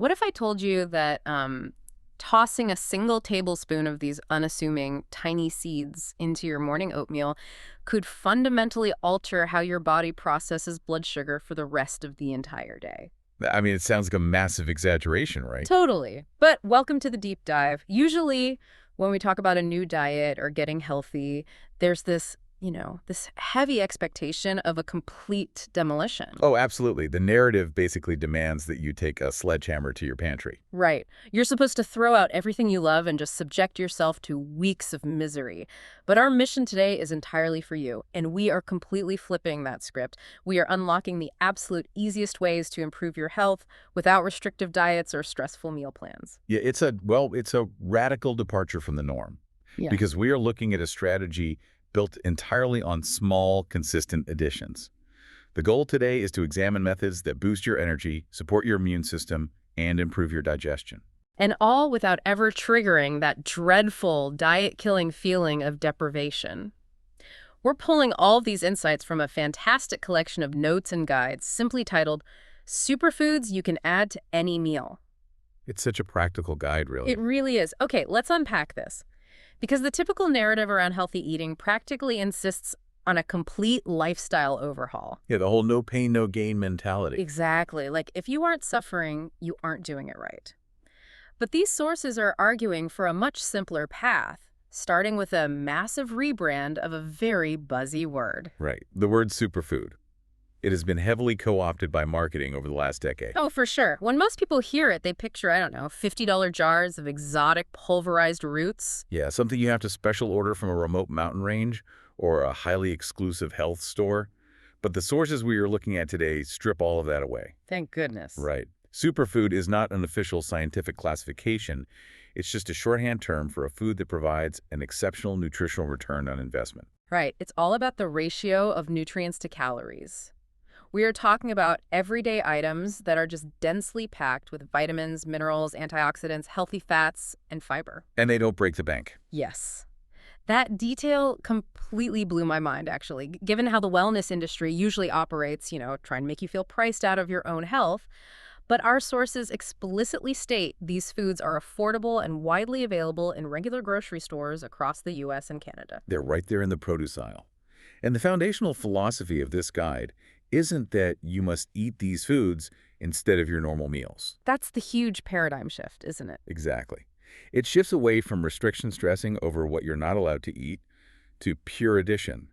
What if I told you that tossing a single tablespoon of these unassuming tiny seeds into your morning oatmeal could fundamentally alter how your body processes blood sugar for the rest of the entire day? I mean, it sounds like a massive exaggeration, right? Totally. But welcome to the deep dive. Usually, when we talk about a new diet or getting healthy, there's this heavy expectation of a complete demolition. Oh, absolutely. The narrative basically demands that you take a sledgehammer to your pantry. Right. You're supposed to throw out everything you love and just subject yourself to weeks of misery. But our mission today is entirely for you, and we are completely flipping that script. We are unlocking the absolute easiest ways to improve your health without restrictive diets or stressful meal plans. Yeah, it's a radical departure from the norm Yeah. because we are looking at a strategy built entirely on small, consistent additions. The goal today is to examine methods that boost your energy, support your immune system, and improve your digestion. And all without ever triggering that dreadful diet-killing feeling of deprivation. We're pulling all of these insights from a fantastic collection of notes and guides simply titled Superfoods You Can Add to Any Meal. It's such a practical guide, It really. really is. Okay, let's unpack this. Because the typical narrative around healthy eating practically insists on a complete lifestyle overhaul. Yeah, the whole no pain, no gain mentality. Exactly. Like, if you aren't suffering, you aren't doing it right. But these sources are arguing for a much simpler path, starting with a massive rebrand of a very buzzy word. Right. The word superfood. It has been heavily co-opted by marketing over the last decade. Oh, for sure. When most people hear it, they picture, I don't know, $50 jars of exotic pulverized roots. Yeah, something you have to special order from a remote mountain range or a highly exclusive health store. But the sources we are looking at today strip all of that away. Thank goodness. Right. Superfood is not an official scientific classification. It's just a shorthand term for a food that provides an exceptional nutritional return on investment. Right. It's all about the ratio of nutrients to calories. We are talking about everyday items that are just densely packed with vitamins, minerals, antioxidants, healthy fats, and fiber. And they don't break the bank. Yes. That detail completely blew my mind, actually, given how the wellness industry usually operates, trying to make you feel priced out of your own health. But our sources explicitly state these foods are affordable and widely available in regular grocery stores across the U.S. and Canada. They're right there in the produce aisle. And the foundational philosophy of this guide isn't that you must eat these foods instead of your normal meals. That's the huge paradigm shift, isn't it? Exactly. It shifts away from restriction stressing over what you're not allowed to eat to pure addition.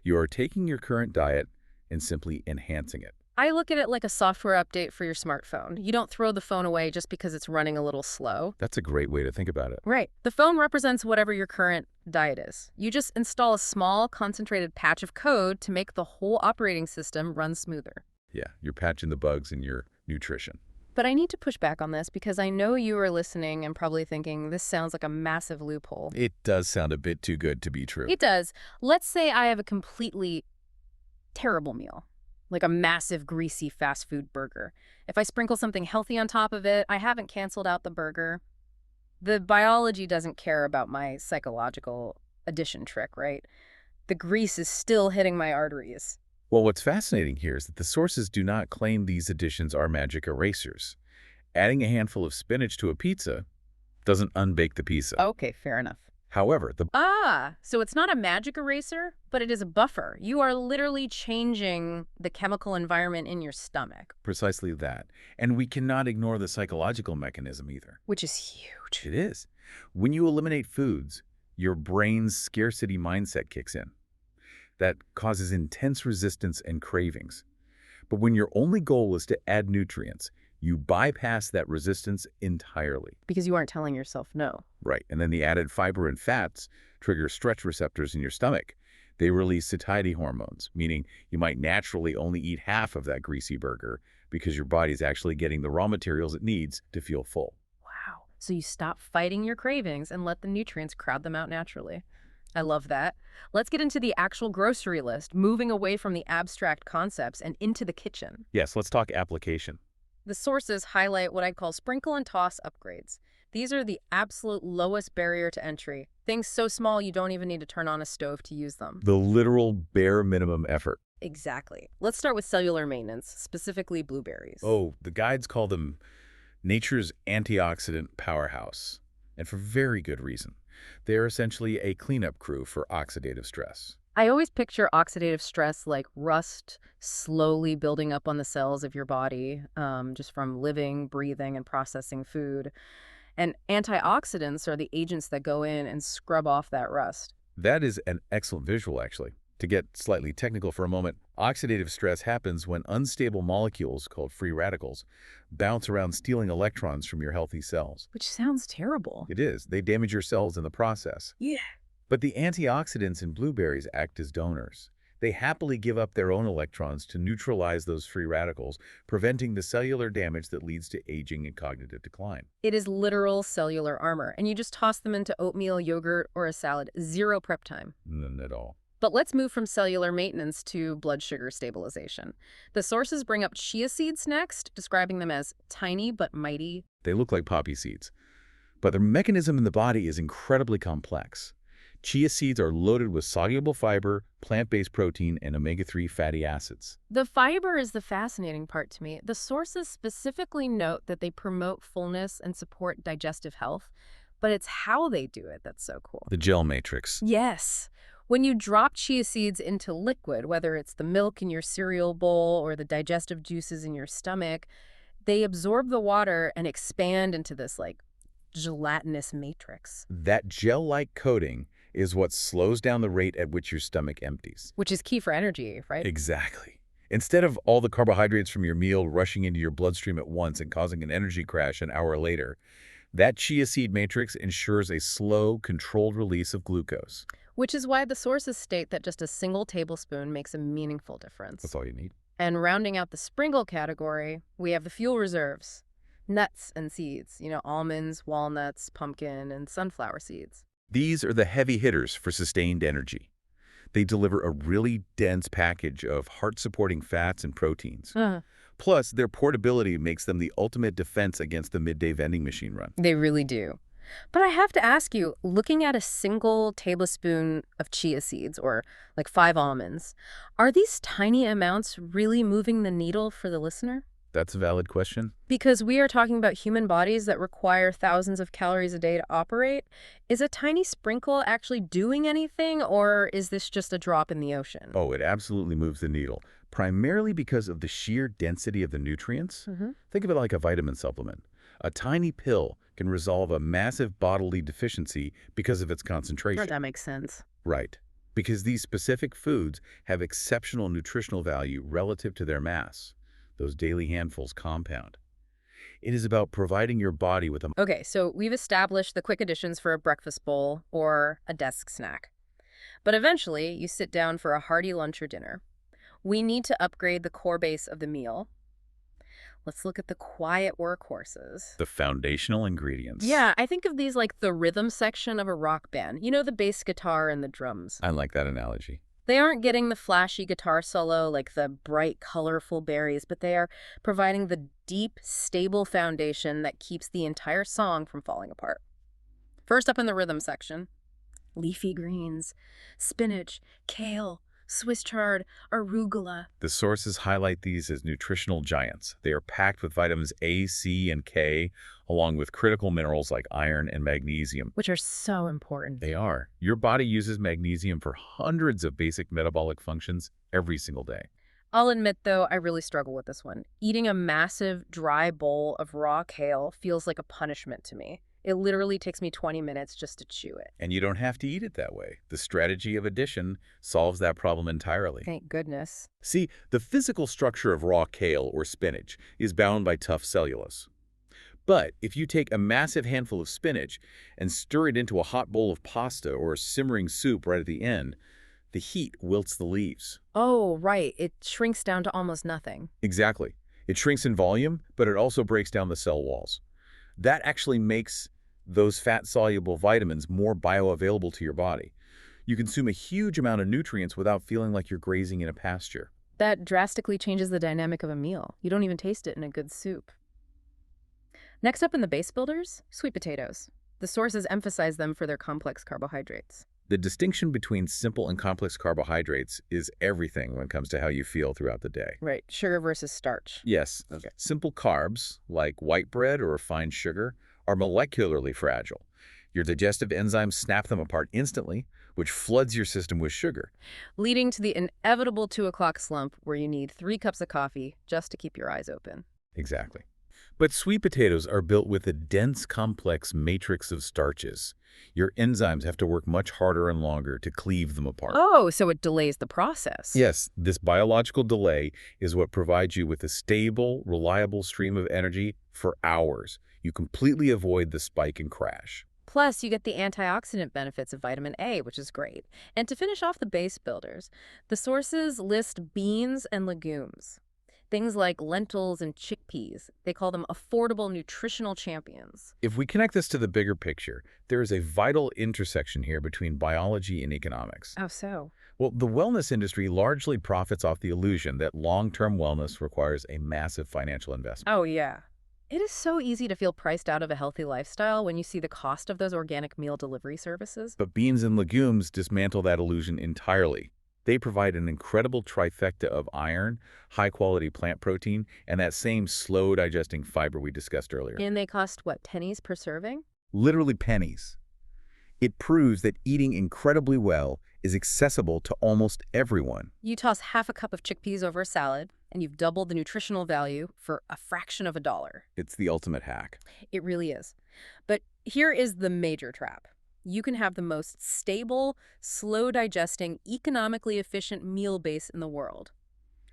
You are taking your current diet and simply enhancing it. I look at it like a software update for your smartphone. You don't throw the phone away just because it's running a little slow. That's a great way to think about it. Right. The phone represents whatever your current diet is. You just install a small, concentrated patch of code to make the whole operating system run smoother. Yeah, you're patching the bugs in your nutrition. But I need to push back on this because I know you are listening and probably thinking this sounds like a massive loophole. It does sound a bit too good to be true. It does. Let's say I have a completely terrible meal, like a massive, greasy fast food burger. If I sprinkle something healthy on top of it, I haven't canceled out the burger. The biology doesn't care about my psychological addition trick, right? The grease is still hitting my arteries. Well, what's fascinating here is that the sources do not claim these additions are magic erasers. Adding a handful of spinach to a pizza doesn't unbake the pizza. Okay, fair enough. However, So it's not a magic eraser, but it is a buffer. You are literally changing the chemical environment in your stomach, precisely that. And we cannot ignore the psychological mechanism either. which is huge. It is. When you eliminate foods, your brain's scarcity mindset kicks in. That causes intense resistance and cravings. But when your only goal is to add nutrients, you bypass that resistance entirely. Because you aren't telling yourself no. Right. And then the added fiber and fats trigger stretch receptors in your stomach. They release satiety hormones, meaning you might naturally only eat half of that greasy burger because your body's actually getting the raw materials it needs to feel full. Wow. So you stop fighting your cravings and let the nutrients crowd them out naturally. I love that. Let's get into the actual grocery list, moving away from the abstract concepts and into the kitchen. Yes, let's talk application. The sources highlight what I'd call sprinkle and toss upgrades. These are the absolute lowest barrier to entry. Things so small you don't even need to turn on a stove to use them. The literal bare minimum effort. Exactly. Let's start with cellular maintenance, specifically blueberries. Oh, the guides call them nature's antioxidant powerhouse, and for very good reason. They are essentially a cleanup crew for oxidative stress. I always picture oxidative stress like rust slowly building up on the cells of your body, just from living, breathing, and processing food. And antioxidants are the agents that go in and scrub off that rust. That is an excellent visual, actually. To get slightly technical for a moment, oxidative stress happens when unstable molecules, called free radicals, bounce around stealing electrons from your healthy cells. Which sounds terrible. It is. They damage your cells in the process. Yeah. But the antioxidants in blueberries act as donors. They happily give up their own electrons to neutralize those free radicals, preventing the cellular damage that leads to aging and cognitive decline. It is literal cellular armor, and you just toss them into oatmeal, yogurt, or a salad. Zero prep time. None at all. But let's move from cellular maintenance to blood sugar stabilization. The sources bring up chia seeds next, describing them as tiny but mighty. They look like poppy seeds. But their mechanism in the body is incredibly complex. Chia seeds are loaded with soluble fiber, plant-based protein, and omega-3 fatty acids. The fiber is the fascinating part to me. The sources specifically note that they promote fullness and support digestive health, but it's how they do it that's so cool. The gel matrix. Yes. When you drop chia seeds into liquid, whether it's the milk in your cereal bowl or the digestive juices in your stomach, they absorb the water and expand into this gelatinous matrix. That gel-like coating is what slows down the rate at which your stomach empties. Which is key for energy, right? Exactly. Instead of all the carbohydrates from your meal rushing into your bloodstream at once and causing an energy crash an hour later, that chia seed matrix ensures a slow, controlled release of glucose. Which is why the sources state that just a single tablespoon makes a meaningful difference. That's all you need. And rounding out the sprinkle category, we have the fuel reserves. Nuts and seeds, almonds, walnuts, pumpkin, and sunflower seeds. These are the heavy hitters for sustained energy. They deliver a really dense package of heart-supporting fats and proteins. Plus, their portability makes them the ultimate defense against the midday vending machine run. They really do. But I have to ask you, looking at a single tablespoon of chia seeds or 5 almonds, are these tiny amounts really moving the needle for the listener? That's a valid question. Because we are talking about human bodies that require thousands of calories a day to operate. Is a tiny sprinkle actually doing anything, or is this just a drop in the ocean? Oh, it absolutely moves the needle, primarily because of the sheer density of the nutrients. Think of it like a vitamin supplement. A tiny pill can resolve a massive bodily deficiency because of its concentration. That makes sense. Right. Because these specific foods have exceptional nutritional value relative to their mass. Those daily handfuls compound. It is about providing your body with a... Okay, so we've established the quick additions for a breakfast bowl or a desk snack. But eventually, you sit down for a hearty lunch or dinner. We need to upgrade the core base of the meal. Let's look at the quiet workhorses. The foundational ingredients. Yeah, I think of these like the rhythm section of a rock band. The bass guitar and the drums. I like that analogy. They aren't getting the flashy guitar solo like the bright, colorful berries, but they are providing the deep, stable foundation that keeps the entire song from falling apart. First up in the rhythm section, leafy greens, spinach, kale, Swiss chard, arugula. The sources highlight these as nutritional giants. They are packed with vitamins A, C, and K, along with critical minerals like iron and magnesium. Which are so important. They are. Your body uses magnesium for hundreds of basic metabolic functions every single day. I'll admit, though, I really struggle with this one. Eating a massive, dry bowl of raw kale feels like a punishment to me. It literally takes me 20 minutes just to chew it. And you don't have to eat it that way. The strategy of addition solves that problem entirely. Thank goodness. See, the physical structure of raw kale or spinach is bound by tough cellulose. But if you take a massive handful of spinach and stir it into a hot bowl of pasta or a simmering soup right at the end, the heat wilts the leaves. Oh, right. It shrinks down to almost nothing. Exactly. It shrinks in volume, but it also breaks down the cell walls. That actually makes those fat-soluble vitamins more bioavailable to your body. You consume a huge amount of nutrients without feeling like you're grazing in a pasture. That drastically changes the dynamic of a meal. You don't even taste it in a good soup. Next up in the base builders, sweet potatoes. The sources emphasize them for their complex carbohydrates. The distinction between simple and complex carbohydrates is everything when it comes to how you feel throughout the day. Right, sugar versus starch. Yes, Okay. simple carbs, like white bread or refined sugar, are molecularly fragile. Your digestive enzymes snap them apart instantly, which floods your system with sugar. Leading to the inevitable 2 o'clock slump where you need 3 cups of coffee just to keep your eyes open. Exactly. But sweet potatoes are built with a dense, complex matrix of starches. Your enzymes have to work much harder and longer to cleave them apart. Oh, so it delays the process. Yes, this biological delay is what provides you with a stable, reliable stream of energy for hours. You completely avoid the spike and crash. Plus, you get the antioxidant benefits of vitamin A, which is great. And to finish off the base builders, the sources list beans and legumes. Things like lentils and chickpeas. They call them affordable nutritional champions. If we connect this to the bigger picture, there is a vital intersection here between biology and economics. Oh, so? Well, the wellness industry largely profits off the illusion that long-term wellness requires a massive financial investment. Oh, yeah. It is so easy to feel priced out of a healthy lifestyle when you see the cost of those organic meal delivery services. But beans and legumes dismantle that illusion entirely. They provide an incredible trifecta of iron, high-quality plant protein, and that same slow-digesting fiber we discussed earlier. And they cost, what, pennies per serving? Literally pennies. It proves that eating incredibly well is accessible to almost everyone. You toss half a cup of chickpeas over a salad, and you've doubled the nutritional value for a fraction of a dollar. It's the ultimate hack. It really is. But here is the major trap. You can have the most stable, slow-digesting, economically efficient meal base in the world.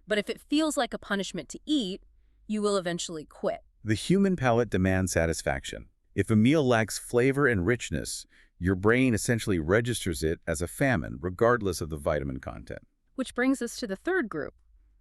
But if it feels like a punishment to eat, you will eventually quit. The human palate demands satisfaction. If a meal lacks flavor and richness, your brain essentially registers it as a famine, regardless of the vitamin content. Which brings us to the third group,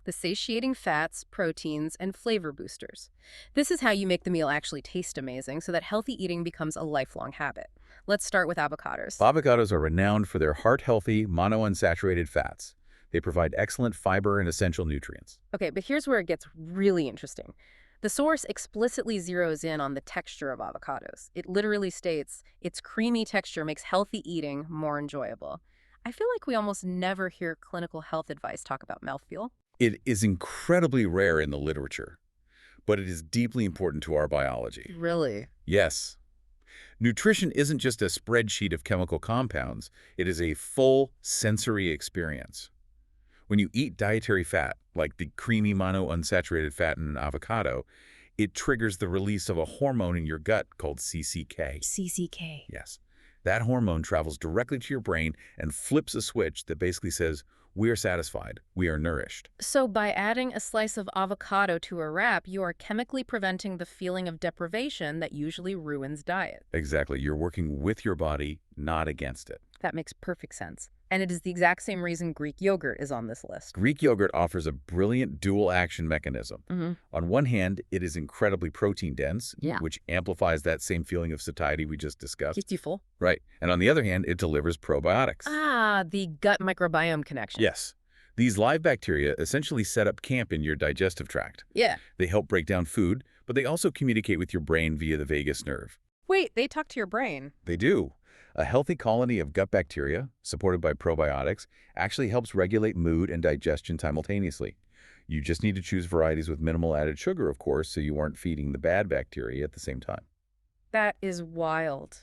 the satiating fats, proteins, and flavor boosters. This is how you make the meal actually taste amazing so that healthy eating becomes a lifelong habit. Let's start with avocados. Avocados are renowned for their heart-healthy, monounsaturated fats. They provide excellent fiber and essential nutrients. Okay, but here's where it gets really interesting. The source explicitly zeroes in on the texture of avocados. It literally states, its creamy texture makes healthy eating more enjoyable. I feel like we almost never hear clinical health advice talk about mouthfeel. It is incredibly rare in the literature, but it is deeply important to our biology. Really? Yes. Nutrition isn't just a spreadsheet of chemical compounds. It is a full sensory experience. When you eat dietary fat, like the creamy monounsaturated fat in an avocado, it triggers the release of a hormone in your gut called CCK. CCK. Yes. That hormone travels directly to your brain and flips a switch that basically says, we are satisfied, we are nourished. So by adding a slice of avocado to a wrap, you are chemically preventing the feeling of deprivation that usually ruins diet. Exactly. You're working with your body, not against it. That makes perfect sense. And it is the exact same reason Greek yogurt is on this list. Greek yogurt offers a brilliant dual action mechanism. Mm-hmm. On one hand, it is incredibly protein dense, which amplifies that same feeling of satiety we just discussed. Keeps you full. Right. And on the other hand, it delivers probiotics. Ah, the gut microbiome connection. Yes. These live bacteria essentially set up camp in your digestive tract. Yeah. They help break down food, but they also communicate with your brain via the vagus nerve. Wait, they talk to your brain. They do. A healthy colony of gut bacteria, supported by probiotics, actually helps regulate mood and digestion simultaneously. You just need to choose varieties with minimal added sugar, of course, so you aren't feeding the bad bacteria at the same time. That is wild.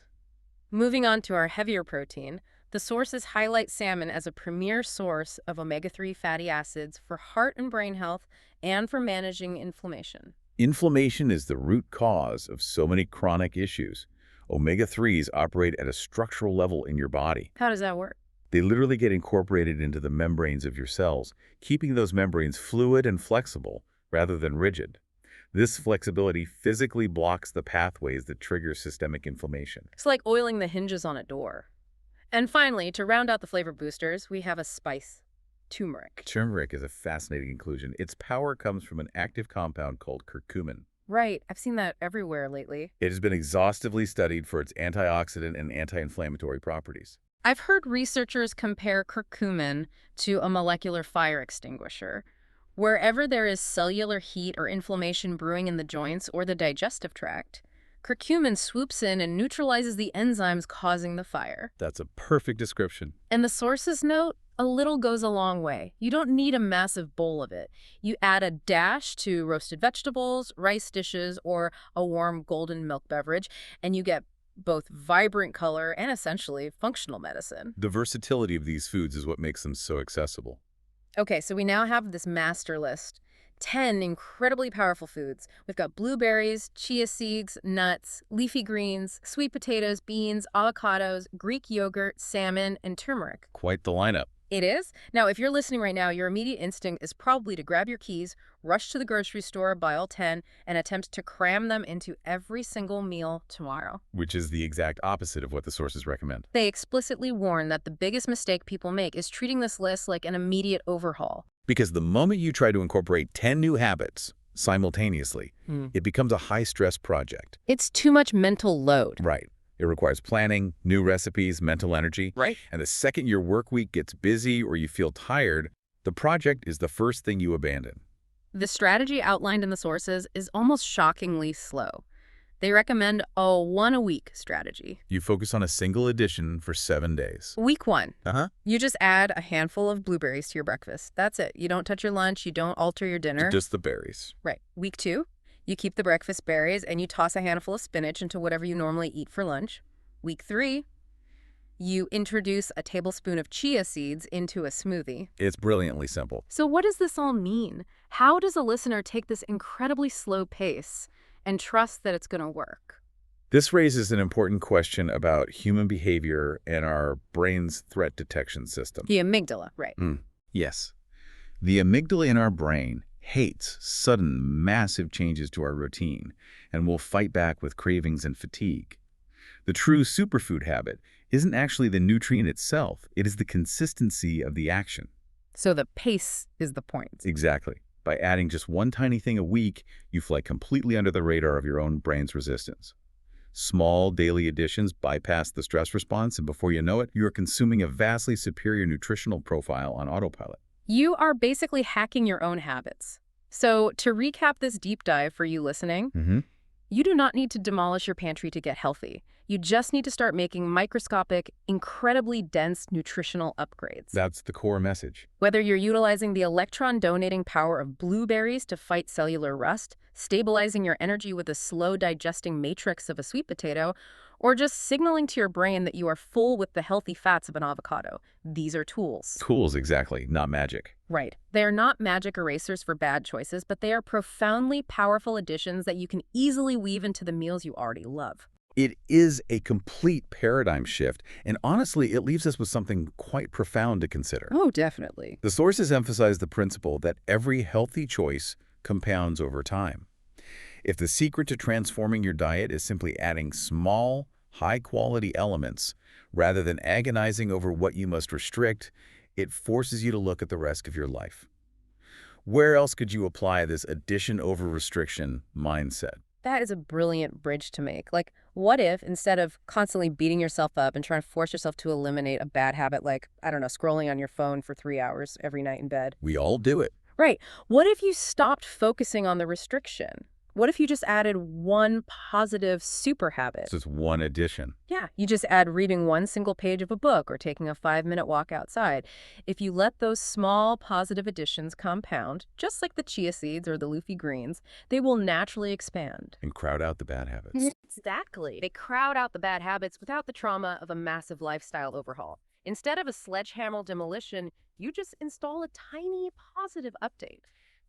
Moving on to our heavier protein, the sources highlight salmon as a premier source of omega-3 fatty acids for heart and brain health and for managing inflammation. Inflammation is the root cause of so many chronic issues. Omega-3s operate at a structural level in your body. How does that work? They literally get incorporated into the membranes of your cells, keeping those membranes fluid and flexible rather than rigid. This flexibility physically blocks the pathways that trigger systemic inflammation. It's like oiling the hinges on a door. And finally, to round out the flavor boosters, we have a spice, turmeric. Turmeric is a fascinating inclusion. Its power comes from an active compound called curcumin. Right, I've seen that everywhere lately. It has been exhaustively studied for its antioxidant and anti-inflammatory properties. I've heard researchers compare curcumin to a molecular fire extinguisher. Wherever there is cellular heat or inflammation brewing in the joints or the digestive tract, Curcumin swoops in and neutralizes the enzymes causing the fire. That's a perfect description. And the sources note, a little goes a long way. You don't need a massive bowl of it. You add a dash to roasted vegetables, rice dishes, or a warm golden milk beverage, and you get both vibrant color and essentially functional medicine. The versatility of these foods is what makes them so accessible. Okay, so we now have this master list. 10 incredibly powerful foods. We've got blueberries, chia seeds, nuts, leafy greens, sweet potatoes, beans, avocados, Greek yogurt, salmon, and turmeric. Quite the lineup. It is? Now, if you're listening right now, your immediate instinct is probably to grab your keys, rush to the grocery store, buy all 10, and attempt to cram them into every single meal tomorrow. Which is the exact opposite of what the sources recommend. They explicitly warn that the biggest mistake people make is treating this list like an immediate overhaul. Because the moment you try to incorporate 10 new habits simultaneously, it becomes a high-stress project. It's too much mental load. Right. It requires planning, new recipes, mental energy. Right. And the second your work week gets busy or you feel tired, the project is the first thing you abandon. The strategy outlined in the sources is almost shockingly slow. They recommend a one-a-week strategy. You focus on a single addition for 7 days. Week 1. Uh-huh. You just add a handful of blueberries to your breakfast. That's it. You don't touch your lunch. You don't alter your dinner. Just the berries. Right. Week 2. You keep the breakfast berries and you toss a handful of spinach into whatever you normally eat for lunch. Week 3, you introduce a tablespoon of chia seeds into a smoothie. It's brilliantly simple. So what does this all mean? How does a listener take this incredibly slow pace and trust that it's going to work? This raises an important question about human behavior and our brain's threat detection system. The amygdala, right. Yes. The amygdala in our brain hates sudden, massive changes to our routine and will fight back with cravings and fatigue. The true superfood habit isn't actually the nutrient itself. It is the consistency of the action. So the pace is the point. Exactly. By adding just one tiny thing a week, you fly completely under the radar of your own brain's resistance. Small daily additions bypass the stress response, and before you know it, you are consuming a vastly superior nutritional profile on autopilot. You are basically hacking your own habits. So to recap this deep dive for you listening, you do not need to demolish your pantry to get healthy. You just need to start making microscopic, incredibly dense nutritional upgrades. That's the core message. Whether you're utilizing the electron-donating power of blueberries to fight cellular rust, stabilizing your energy with a slow-digesting matrix of a sweet potato, or just signaling to your brain that you are full with the healthy fats of an avocado, these are tools. Tools, exactly, not magic. Right. They are not magic erasers for bad choices, but they are profoundly powerful additions that you can easily weave into the meals you already love. It is a complete paradigm shift, and honestly, it leaves us with something quite profound to consider. Oh, definitely. The sources emphasize the principle that every healthy choice compounds over time. If the secret to transforming your diet is simply adding small, high-quality elements, rather than agonizing over what you must restrict, it forces you to look at the rest of your life. Where else could you apply this addition over restriction mindset? That is a brilliant bridge to make. Like, what if instead of constantly beating yourself up and trying to force yourself to eliminate a bad habit like, I don't know, scrolling on your phone for 3 hours every night in bed? We all do it. Right. What if you stopped focusing on the restriction? What if you just added one positive super habit? It's just one addition. Yeah, you just add reading one single page of a book or taking a 5-minute walk outside. If you let those small positive additions compound, just like the chia seeds or the leafy greens, they will naturally expand. And crowd out the bad habits. Exactly. They crowd out the bad habits without the trauma of a massive lifestyle overhaul. Instead of a sledgehammer demolition, you just install a tiny positive update.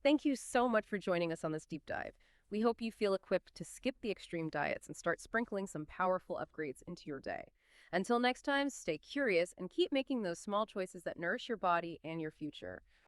Thank you so much for joining us on this deep dive. We hope you feel equipped to skip the extreme diets and start sprinkling some powerful upgrades into your day. Until next time, stay curious and keep making those small choices that nourish your body and your future.